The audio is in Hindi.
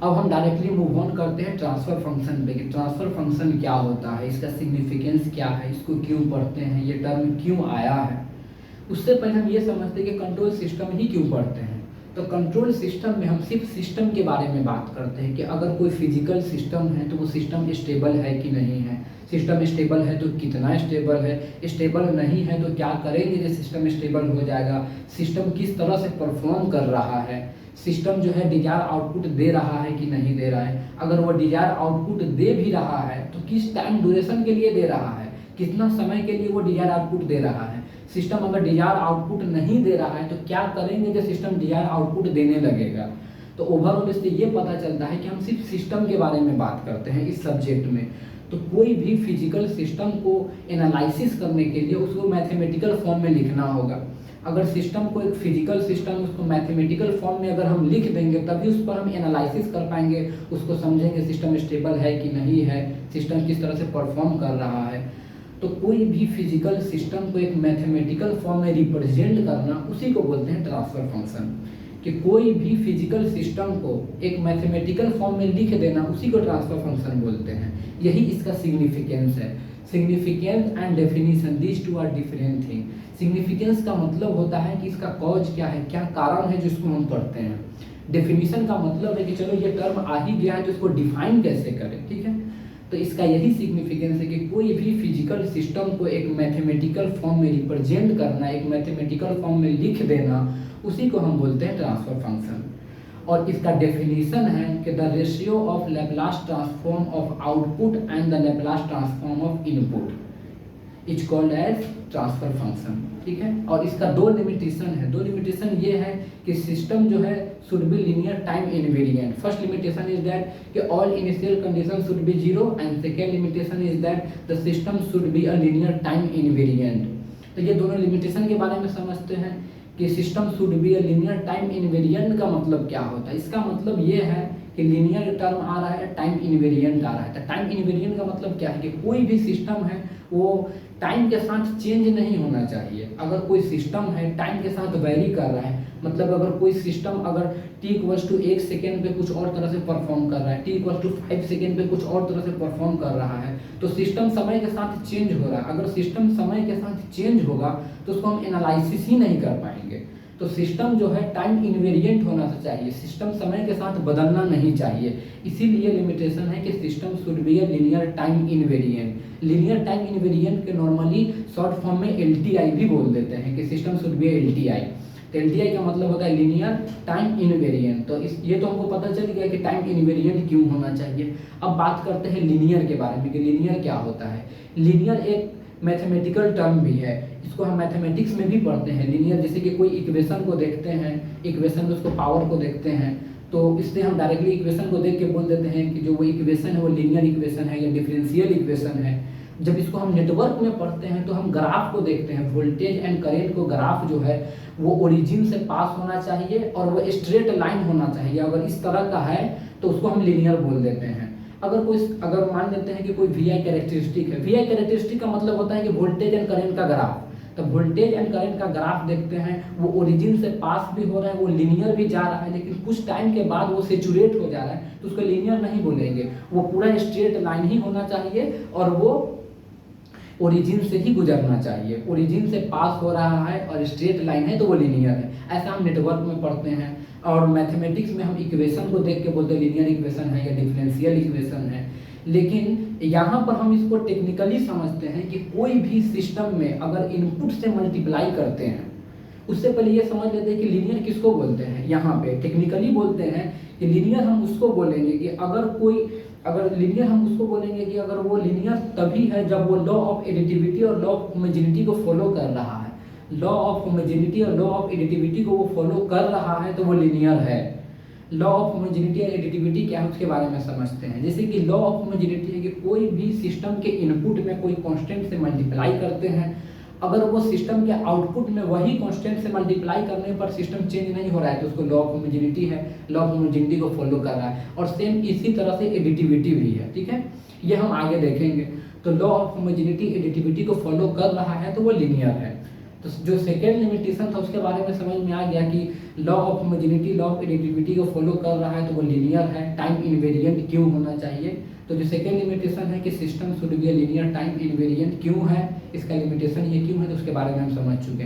अब हम डायरेक्टली मूव ऑन करते हैं ट्रांसफ़र फंक्शन पे कि ट्रांसफ़र फंक्शन क्या होता है, इसका सिग्निफिकेंस क्या है, इसको क्यों पढ़ते हैं, ये टर्म क्यों आया है। उससे पहले हम ये समझते हैं कि कंट्रोल सिस्टम ही क्यों पढ़ते हैं। तो कंट्रोल सिस्टम में हम सिर्फ सिस्टम के बारे में बात करते हैं कि अगर कोई फिजिकल सिस्टम है तो वो सिस्टम स्टेबल है कि नहीं है, सिस्टम स्टेबल है तो कितना स्टेबल है, स्टेबल नहीं है तो क्या करेंगे जो सिस्टम स्टेबल हो जाएगा, सिस्टम किस तरह से परफॉर्म कर रहा है, सिस्टम जो है डिजायर आउटपुट दे रहा है कि नहीं दे रहा है, अगर वो डिजायर आउटपुट दे भी रहा है तो किस टाइम ड्यूरेशन के लिए दे रहा है, कितना समय के लिए वो डिजायर आउटपुट दे रहा है। सिस्टम अगर डिजायर आउटपुट नहीं दे रहा है तो क्या करेंगे जब सिस्टम डिजायर आउटपुट देने लगेगा। तो ओवरऑल इससे ये पता चलता है कि हम सिर्फ सिस्टम के बारे में बात करते हैं इस सब्जेक्ट में। तो कोई भी फिजिकल सिस्टम को एनालिसिस करने के लिए उसको मैथमेटिकल फॉर्म में लिखना होगा। अगर सिस्टम को एक फिजिकल सिस्टम उसको मैथमेटिकल फॉर्म में अगर हम लिख देंगे तभी उस पर हम एनालिसिस कर पाएंगे, उसको समझेंगे सिस्टम स्टेबल है कि नहीं है, सिस्टम किस तरह से परफॉर्म कर रहा है। तो कोई भी फिजिकल सिस्टम को एक मैथमेटिकल फॉर्म में रिप्रेजेंट करना उसी को बोलते हैं ट्रांसफर फंक्शन। कि कोई भी फिजिकल सिस्टम को एक मैथमेटिकल फॉर्म में लिख देना उसी को ट्रांसफर फंक्शन बोलते हैं। यही इसका सिग्निफिकेंस है। Significance and definition these two are different thing. Significance का मतलब होता है कि इसका कॉज क्या है, क्या कारण है जिसको हम पढ़ते हैं। डेफिनेशन का मतलब है कि चलो ये टर्म आ ही गया है तो इसको डिफाइन कैसे करें, ठीक है। तो इसका यही सिग्निफिकेंस है कि कोई भी फिजिकल सिस्टम को एक मैथमेटिकल फॉर्म में रिप्रेजेंट करना, एक मैथमेटिकल फॉर्म में लिख देना, उसी को हम बोलते हैं ट्रांसफर फंक्शन। और इसका डेफिनेशन है कि the ratio of Laplace transform of output and the Laplace transform of input is called as transfer function, ठीक है। और इसका दो लिमिटेशन है। दो लिमिटेशन ये है कि सिस्टम जो है should be linear time invariant. First limitation is that कि all initial condition should be zero and second limitation is that the system should be a linear time invariant. तो ये दोनों लिमिटेशन के बारे में समझते हैं कि system should be a linear time invariant का मतलब क्या होता है। इसका मतलब ये है कि लीनियर टर्म आ रहा है, टाइम इनवेरिएंट आ रहा है। तो टाइम इनवेरिएंट का मतलब क्या है कि कोई भी सिस्टम है वो टाइम के साथ चेंज नहीं होना चाहिए। अगर कोई सिस्टम है टाइम के साथ वेरी कर रहा है, मतलब अगर कोई सिस्टम अगर t=1 सेकेंड पे कुछ और तरह से परफॉर्म कर रहा है, t=5 सेकेंड पे कुछ और तरह से परफॉर्म कर रहा है, तो सिस्टम समय के साथ चेंज हो रहा है। अगर सिस्टम समय के साथ चेंज होगा तो उसको हम एनालिसिस ही नहीं कर पाएंगे। तो सिस्टम जो है टाइम इनवेरिएंट होना चाहिए, सिस्टम समय के साथ बदलना नहीं चाहिए। इसीलिए लिमिटेशन है कि system should be a linear time invariant. Linear time invariant के नॉर्मली शॉर्ट फॉर्म में LTI भी बोल देते हैं कि सिस्टम शुड बी LTI। तो LTI का मतलब होता है लीनियर टाइम इनवेरिएंट। तो ये तो हमको पता चल गया कि टाइम इनवेरिएंट क्यों होना चाहिए। अब बात करते हैं लीनियर के बारे में कि लीनियर क्या होता है। लीनियर एक मैथमेटिकल टर्म भी है, इसको हम मैथमेटिक्स में भी पढ़ते हैं। लीनियर जैसे कि कोई इक्वेशन को देखते हैं, इक्वेशन में उसको पावर को देखते हैं, तो इसलिए हम डायरेक्टली इक्वेशन को देख के बोल देते हैं कि जो वो इक्वेशन है वो लीनियर इक्वेशन है या डिफरेंशियल इक्वेशन है। जब इसको हम नेटवर्क में पढ़ते हैं तो हम ग्राफ को देखते हैं, वोल्टेज एंड करेंट को ग्राफ जो है वो ओरिजिन से पास होना चाहिए और वो स्ट्रेट लाइन होना चाहिए। अगर इस तरह का है तो उसको हम लीनियर बोल देते हैं। अगर मान लेते हैं कि कोई VI कैरेक्टरिस्टिक है, VI कैरेक्टरिस्टिक का मतलब होता है कि वोल्टेज एंड करेंट का ग्राफ। तो वोल्टेज एंड करेंट का ग्राफ देखते हैं, वो ओरिजिन से पास भी हो रहा है, वो लीनियर भी जा रहा है, लेकिन कुछ टाइम के बाद वो सेचुरेट हो जा रहा है तो उसको लीनियर नहीं बोलेंगे, वो पूरा स्ट्रेट लाइन ही होना चाहिए और वो ओरिजिन से ही गुजरना चाहिए। ओरिजिन से पास हो रहा है और स्ट्रेट लाइन है तो वो लीनियर है। ऐसा हम नेटवर्क में पढ़ते हैं। और मैथमेटिक्स में हम इक्वेशन को देख के बोलते हैं लीनियर इक्वेशन है या डिफरेंशियल इक्वेशन है। लेकिन यहाँ पर हम इसको टेक्निकली समझते हैं कि कोई भी सिस्टम में अगर इनपुट से मल्टीप्लाई करते हैं, उससे पहले ये समझ लेते हैं कि लीनियर किसको बोलते हैं। यहाँ पे टेक्निकली बोलते हैं कि लीनियर हम उसको बोलेंगे कि अगर लीनियर हम उसको बोलेंगे कि अगर वो लीनियर तभी है जब वो लॉ ऑफ एडिटिविटी और लॉ ऑफ होमोजेनिटी को फॉलो कर रहा है। लॉ ऑफ होमोजेनिटी और लॉ ऑफ एडिटिविटी को वो फॉलो कर रहा है तो वो लीनियर है। लॉ ऑफ होमोजेनिटी और एडिटिविटी क्या है उसके बारे में समझते हैं। जैसे कि लॉ ऑफ होमोजेनिटी है कि कोई भी सिस्टम के इनपुट में कोई कांस्टेंट से मल्टीप्लाई करते हैं, अगर वो सिस्टम के आउटपुट में वही कांस्टेंट से मल्टीप्लाई करने पर सिस्टम चेंज नहीं हो रहा है तो उसको लॉ ऑफ होमोजेनिटी है, लॉ ऑफ होमोजेनिटी को फॉलो कर रहा है। और सेम इसी तरह से एडिटिविटी भी है, ठीक है, ये हम आगे देखेंगे। तो लॉ ऑफ होमोजेनिटी एडिटिविटी को फॉलो कर रहा है तो वो लीनियर है। तो जो सेकेंड लिमिटेशन था उसके बारे में समझ में आ गया कि law of homogeneity, law of additivity को फॉलो कर रहा है तो वो लीनियर है, टाइम इनवेरिएंट क्यों होना चाहिए। तो जो सेकेंड लिमिटेशन है कि system should be linear time invariant क्यों है, इसका लिमिटेशन ये क्यों है, तो उसके बारे में हम समझ चुके हैं।